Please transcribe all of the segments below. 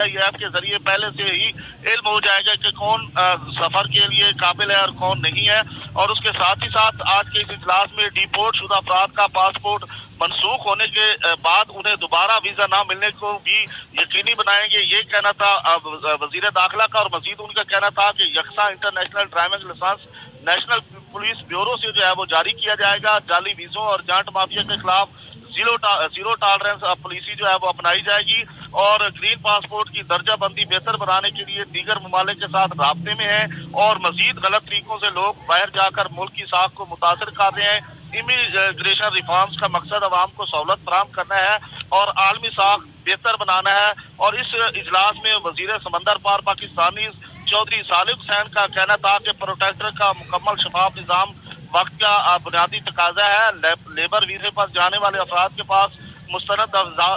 App के जरिए पहले से ही इल्म हो जाएगा कि कौन सफर के लिए काबिल है और कौन नहीं है। और उसके साथ ही साथ आज के इस इजलास में डिपोर्ट शुदा अफराद का पासपोर्ट मनसूख होने के बाद उन्हें दोबारा वीजा ना मिलने को भी यकीनी बनाएंगे, ये कहना था वजीर दाखिला का। और मजीद उनका कहना था कि यकसा international driving licence national police bureau से जो है वो जारी किया जाएगा। जाली वीजों और जांच माफिया के खिलाफ जीरो टॉलरेंस पॉलिसी जो है वो अपनाई जाएगी। और ग्रीन पासपोर्ट की दर्जा बंदी बेहतर बनाने के लिए दीगर ममालिक के साथ राब्ते में है। और मजीद गलत तरीकों से लोग बाहर जाकर मुल्क की साख को मुतासर कर रहे हैं। इमिग्रेशन रिफॉर्म्स का मकसद अवाम को सहूलत फराहम करना है और आलमी साख बेहतर बनाना है। और इस इजलास में वजीर समंदर पार पाकिस्तानी चौधरी सालिक हुसैन का कहना था कि प्रोटेक्टर का मुकम्मल शफाफ निज़ाम वक्त का बुनियादी तकाजा है। लेबर वीजे पर जाने वाले अफराद के पास मुस्तनद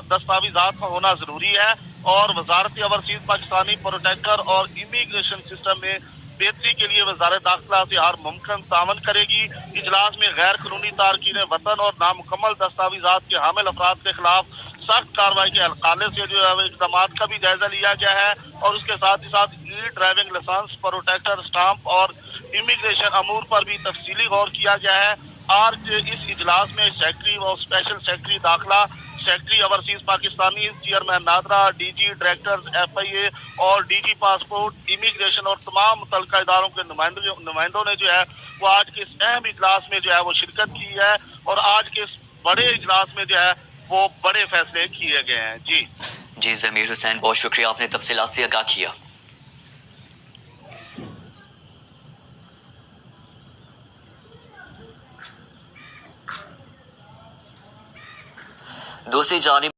दस्तावेजात का होना जरूरी है। और वजारत ओवरसीज पाकिस्तानी प्रोटेक्टर और इमिग्रेशन सिस्टम में बेहतरी के लिए वजारत दाखिला से हर मुमकिन तावन करेगी। इजलास में गैर कानूनी तारकीन वतन और नामुकम्मल दस्तावेजात के हामिल अफराद के खिलाफ सख्त कार्रवाई के हवाले से जो है इकदाम का भी जायजा लिया गया है। और उसके साथ ही साथ ई ड्राइविंग लाइसेंस, प्रोटेक्टर स्टाम्प और इमिग्रेशन अमूर पर भी तफसीली गौर किया गया है। आज इस इजलास में सेक्रेटरी और स्पेशल सेक्रेटरी दाखिला, secretary overseas Pakistani, chairman NADRA, DG director FIA और डीजी पासपोर्ट, इमिग्रेशन और तमाम मुतल्लिका इदारों के नुमाइंदों ने जो है वो आज के इस अहम इजलास में जो है वो शिरकत की है। और आज के इस बड़े इजलास में जो है वो बड़े फैसले किए गए हैं। जी ज़मीर हुसैन, बहुत शुक्रिया, आपने तफसीलात से आगाह किया। दूसरी जानिब